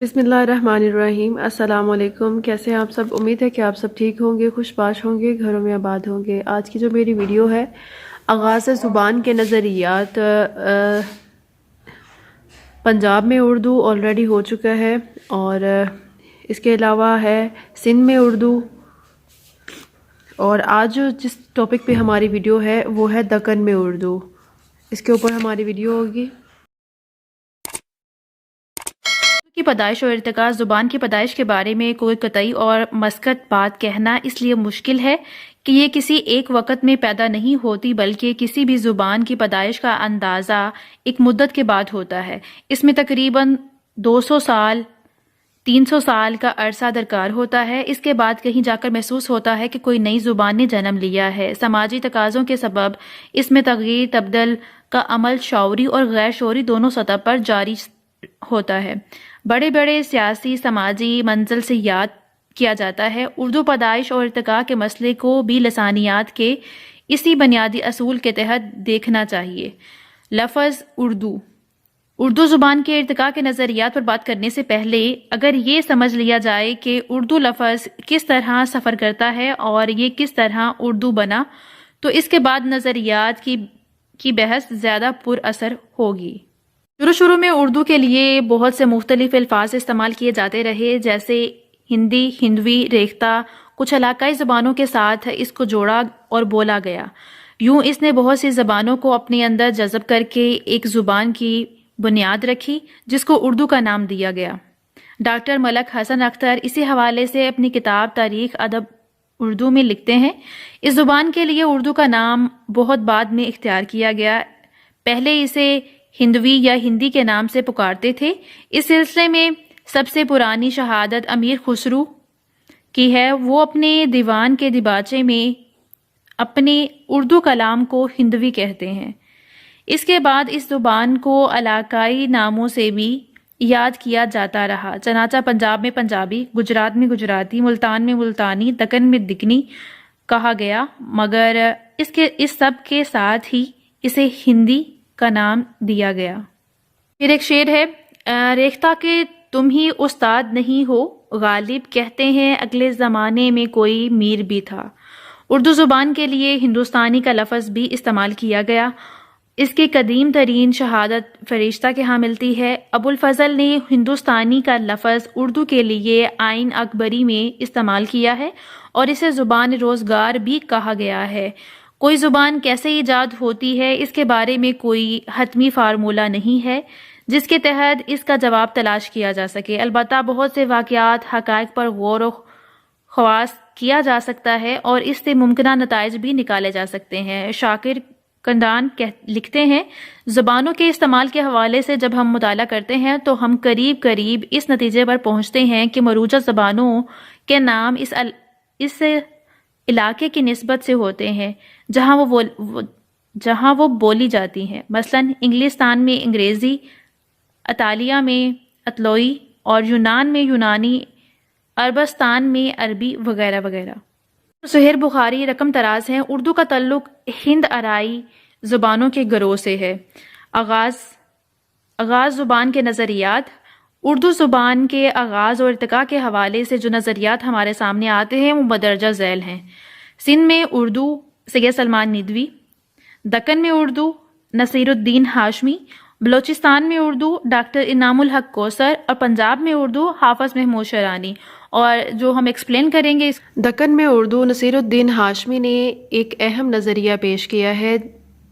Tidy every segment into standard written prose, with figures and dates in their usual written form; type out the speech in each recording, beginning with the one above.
بسم اللہ الرحمن الرحیم۔ السلام علیکم، کیسے ہیں آپ سب؟ امید ہے کہ آپ سب ٹھیک ہوں گے، خوش باش ہوں گے، گھروں میں آباد ہوں گے۔ آج کی جو میری ویڈیو ہے آغاز زبان کے نظریات، پنجاب میں اردو آلریڈی ہو چکا ہے، اور اس کے علاوہ ہے سندھ میں اردو، اور آج جس ٹاپک پہ ہماری ویڈیو ہے وہ ہے دکن میں اردو۔ اس کے اوپر ہماری ویڈیو ہوگی۔ کی پیدائش اور ارتقاء۔ زبان کی پیدائش کے بارے میں کوئی قطعی اور مسکت بات کہنا اس لیے مشکل ہے کہ یہ کسی ایک وقت میں پیدا نہیں ہوتی، بلکہ کسی بھی زبان کی پیدائش کا اندازہ ایک مدت کے بعد ہوتا ہے۔ اس میں تقریباً 200 سال 300 سال کا عرصہ درکار ہوتا ہے۔ اس کے بعد کہیں جا کر محسوس ہوتا ہے کہ کوئی نئی زبان نے جنم لیا ہے۔ سماجی تقاضوں کے سبب اس میں تغیر تبدل کا عمل شعوری اور غیر شعوری دونوں سطح پر جاری ہوتا ہے۔ بڑے بڑے سیاسی سماجی منزل سے یاد کیا جاتا ہے۔ اردو پیدائش اور ارتقاء کے مسئلے کو بھی لسانیات کے اسی بنیادی اصول کے تحت دیکھنا چاہیے۔ لفظ اردو زبان کے ارتقاء کے نظریات پر بات کرنے سے پہلے اگر یہ سمجھ لیا جائے کہ اردو لفظ کس طرح سفر کرتا ہے اور یہ کس طرح اردو بنا، تو اس کے بعد نظریات کی بحث زیادہ پر اثر ہوگی۔ شروع میں اردو کے لیے بہت سے مختلف الفاظ استعمال کیے جاتے رہے، جیسے ہندی، ہندوی، ریختہ۔ کچھ علاقائی زبانوں کے ساتھ اس کو جوڑا اور بولا گیا۔ یوں اس نے بہت سی زبانوں کو اپنے اندر جذب کر کے ایک زبان کی بنیاد رکھی جس کو اردو کا نام دیا گیا۔ ڈاکٹر ملک حسن اختر اسی حوالے سے اپنی کتاب تاریخ ادب اردو میں لکھتے ہیں، اس زبان کے لیے اردو کا نام بہت بعد میں اختیار کیا گیا، پہلے اسے ہندوی یا ہندی کے نام سے پکارتے تھے۔ اس سلسلے میں سب سے پرانی شہادت امیر خسرو کی ہے۔ وہ اپنے دیوان کے دیباچے میں اپنے اردو کلام کو ہندوی کہتے ہیں۔ اس کے بعد اس زبان کو علاقائی ناموں سے بھی یاد کیا جاتا رہا، چنانچہ پنجاب میں پنجابی، گجرات میں گجراتی، ملتان میں ملتانی، دکن میں دکنی کہا گیا، مگر اس سب کے ساتھ ہی اسے ہندی کا نام دیا گیا۔ پھر ایک شعر ہے، ریختہ کہ تم ہی استاد نہیں ہو، غالب کہتے ہیں اگلے زمانے میں کوئی میر بھی تھا۔ اردو زبان کے لیے ہندوستانی کا لفظ بھی استعمال کیا گیا۔ اس کی قدیم ترین شہادت فرشتہ کے ہاں ملتی ہے۔ ابو الفضل نے ہندوستانی کا لفظ اردو کے لیے آئین اکبری میں استعمال کیا ہے اور اسے زبان روزگار بھی کہا گیا ہے۔ کوئی زبان کیسے ایجاد ہوتی ہے اس کے بارے میں کوئی حتمی فارمولہ نہیں ہے جس کے تحت اس کا جواب تلاش کیا جا سکے، البتہ بہت سے واقعات، حقائق پر غور و خواص کیا جا سکتا ہے اور اس سے ممکنہ نتائج بھی نکالے جا سکتے ہیں۔ شاکر کنڈان لکھتے ہیں، زبانوں کے استعمال کے حوالے سے جب ہم مطالعہ کرتے ہیں تو ہم قریب اس نتیجے پر پہنچتے ہیں کہ مروجہ زبانوں کے نام اس علاقے کی نسبت سے ہوتے ہیں جہاں وہ بولی جاتی ہیں۔ مثلا انگلستان میں انگریزی، اطالیہ میں اطالوی اور یونان میں یونانی، عربستان میں عربی وغیرہ وغیرہ۔ سہیل بخاری رقم تراز ہیں، اردو کا تعلق ہند آرائی زبانوں کے گروہ سے ہے۔ آغاز زبان کے نظریات۔ اردو زبان کے آغاز اور ارتقاء کے حوالے سے جو نظریات ہمارے سامنے آتے ہیں وہ مدرجہ ذیل ہیں۔ سندھ میں اردو سید سلمان ندوی، دکن میں اردو نصیر الدین ہاشمی، بلوچستان میں اردو ڈاکٹر انعام الحق کوثر اور پنجاب میں اردو حافظ محمود شرانی۔ اور جو ہم ایکسپلین کریں گے، دکن میں اردو نصیر الدین ہاشمی نے ایک اہم نظریہ پیش کیا ہے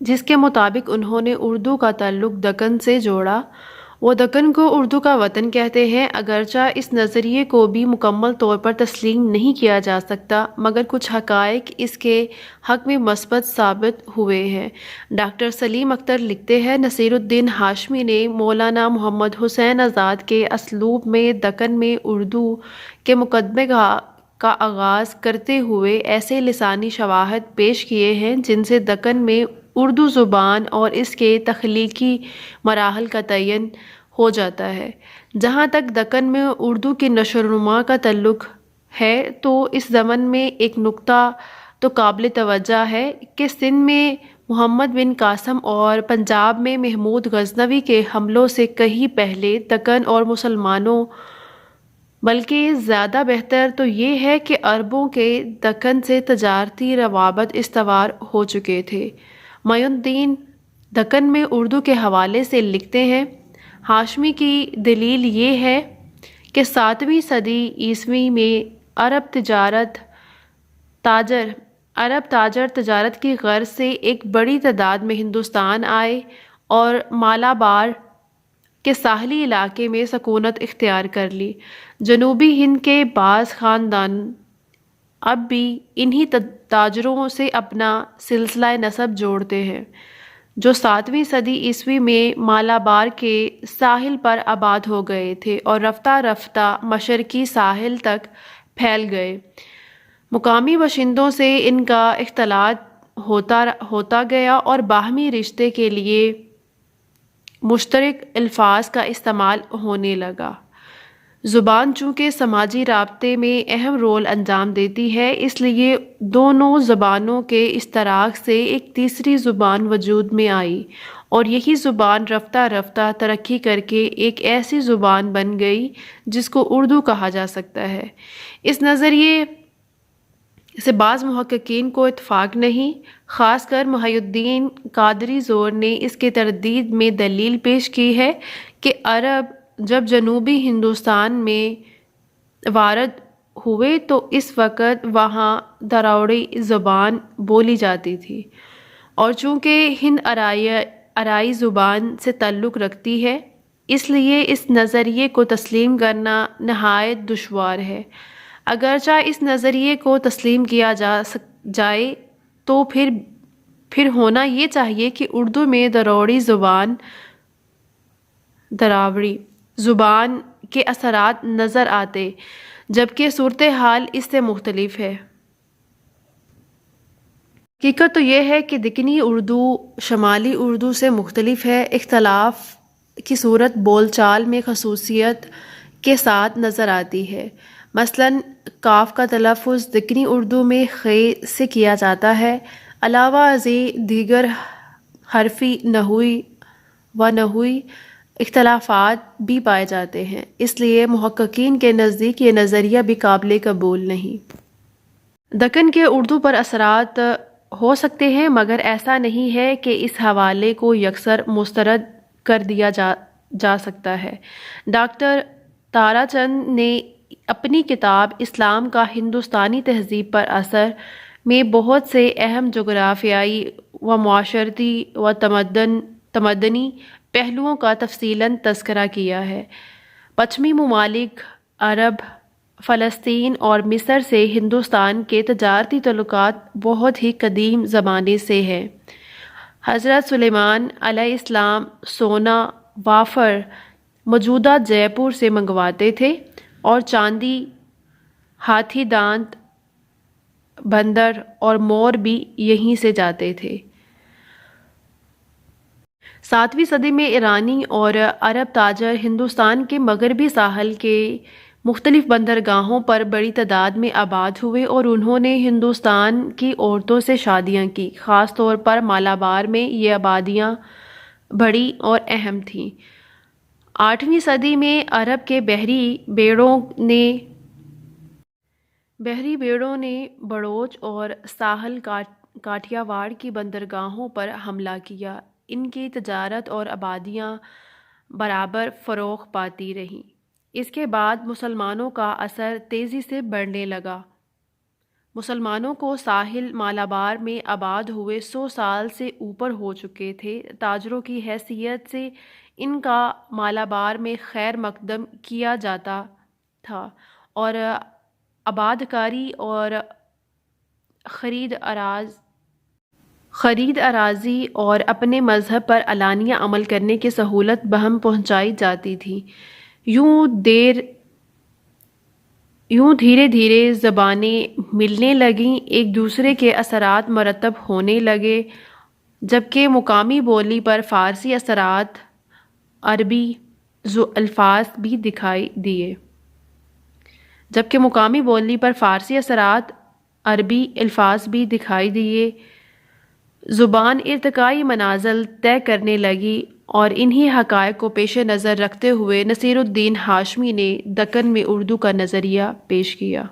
جس کے مطابق انہوں نے اردو کا تعلق دکن سے جوڑا۔ وہ دکن کو اردو کا وطن کہتے ہیں، اگرچہ اس نظریے کو بھی مکمل طور پر تسلیم نہیں کیا جا سکتا، مگر کچھ حقائق اس کے حق میں مثبت ثابت ہوئے ہیں۔ ڈاکٹر سلیم اختر لکھتے ہیں، نصیر الدین ہاشمی نے مولانا محمد حسین آزاد کے اسلوب میں دکن میں اردو کے مقدمے کا آغاز کرتے ہوئے ایسے لسانی شواہد پیش کیے ہیں جن سے دکن میں اردو زبان اور اس کے تخلیقی مراحل کا تعین ہو جاتا ہے۔ جہاں تک دکن میں اردو کی نشو و نما کا تعلق ہے تو اس ضمن میں ایک نکتہ تو قابل توجہ ہے کہ سندھ میں محمد بن قاسم اور پنجاب میں محمود غزنوی کے حملوں سے کہیں پہلے دکن اور مسلمانوں، بلکہ زیادہ بہتر تو یہ ہے کہ عربوں کے دکن سے تجارتی روابط استوار ہو چکے تھے۔ معین الدین دکن میں اردو کے حوالے سے لکھتے ہیں، ہاشمی کی دلیل یہ ہے کہ 7ویں صدی عیسوی میں عرب تاجر تجارت کی غرض سے ایک بڑی تعداد میں ہندوستان آئے اور مالابار کے ساحلی علاقے میں سکونت اختیار کر لی۔ جنوبی ہند کے بعض خاندان اب بھی انہی تاجروں سے اپنا سلسلہ نسب جوڑتے ہیں، جو 7ویں صدی عیسوی میں مالابار کے ساحل پر آباد ہو گئے تھے اور رفتہ رفتہ مشرقی ساحل تک پھیل گئے۔ مقامی باشندوں سے ان کا اختلاط ہوتا گیا اور باہمی رشتے کے لیے مشترک الفاظ کا استعمال ہونے لگا۔ زبان چونکہ سماجی رابطے میں اہم رول انجام دیتی ہے، اس لیے دونوں زبانوں کے اشتراک سے ایک تیسری زبان وجود میں آئی اور یہی زبان رفتہ رفتہ ترقی کر کے ایک ایسی زبان بن گئی جس کو اردو کہا جا سکتا ہے۔ اس نظریے سے بعض محققین کو اتفاق نہیں، خاص کر محی الدین قادری زور نے اس کے تردید میں دلیل پیش کی ہے کہ عرب جب جنوبی ہندوستان میں وارد ہوئے تو اس وقت وہاں دراوڑی زبان بولی جاتی تھی، اور چونکہ ہند آرائی زبان سے تعلق رکھتی ہے، اس لیے اس نظریے کو تسلیم کرنا نہایت دشوار ہے۔ اگرچہ اس نظریے کو تسلیم کیا جائے تو پھر ہونا یہ چاہیے کہ اردو میں دراوڑی زبان کے اثرات نظر آتے، جبکہ صورتحال اس سے مختلف ہے۔ حقیقت تو یہ ہے کہ دکنی اردو شمالی اردو سے مختلف ہے۔ اختلاف کی صورت بول چال میں خصوصیت کے ساتھ نظر آتی ہے۔ مثلاً کاف کا تلفظ دکنی اردو میں خے سے کیا جاتا ہے۔ علاوہ ازیں دیگر حرفی نحوی اختلافات بھی پائے جاتے ہیں، اس لیے محققین کے نزدیک یہ نظریہ بھی قابل قبول نہیں۔ دکن کے اردو پر اثرات ہو سکتے ہیں، مگر ایسا نہیں ہے کہ اس حوالے کو یکسر مسترد کر دیا جا سکتا ہے۔ ڈاکٹر تارا چند نے اپنی کتاب اسلام کا ہندوستانی تہذیب پر اثر میں بہت سے اہم جغرافیائی و معاشرتی و تمدنی پہلوؤں کا تفصیلاً تذکرہ کیا ہے۔ پچھمی ممالک عرب، فلسطین اور مصر سے ہندوستان کے تجارتی تعلقات بہت ہی قدیم زمانے سے ہیں۔ حضرت سلیمان علیہ السلام سونا وافر موجودہ جے پور سے منگواتے تھے اور چاندی، ہاتھی دانت، بندر اور مور بھی یہیں سے جاتے تھے۔ 7ویں صدی میں ایرانی اور عرب تاجر ہندوستان کے مغربی ساحل کے مختلف بندرگاہوں پر بڑی تعداد میں آباد ہوئے اور انہوں نے ہندوستان کی عورتوں سے شادیاں کی۔ خاص طور پر مالابار میں یہ آبادیاں بڑی اور اہم تھیں۔ 8ویں صدی میں عرب کے بحری بیڑوں نے بڑوچ اور ساحل کاٹھیاواڑ کی بندرگاہوں پر حملہ کیا۔ ان کی تجارت اور آبادیاں برابر فروغ پاتی رہیں۔ اس کے بعد مسلمانوں کا اثر تیزی سے بڑھنے لگا۔ مسلمانوں کو ساحل مالابار میں آباد ہوئے 100 سال سے اوپر ہو چکے تھے۔ تاجروں کی حیثیت سے ان کا مالابار میں خیر مقدم کیا جاتا تھا اور آبادکاری اور خرید اراضی اور اپنے مذہب پر علانیہ عمل کرنے کی سہولت بہم پہنچائی جاتی تھی۔ یوں دھیرے دھیرے زبانیں ملنے لگیں، ایک دوسرے کے اثرات مرتب ہونے لگے، جبکہ مقامی بولی پر فارسی اثرات عربی الفاظ بھی دکھائی دیے۔ زبان ارتقائی منازل طے کرنے لگی اور انہی حقائق کو پیش نظر رکھتے ہوئے نصیر الدین ہاشمی نے دکن میں اردو کا نظریہ پیش کیا۔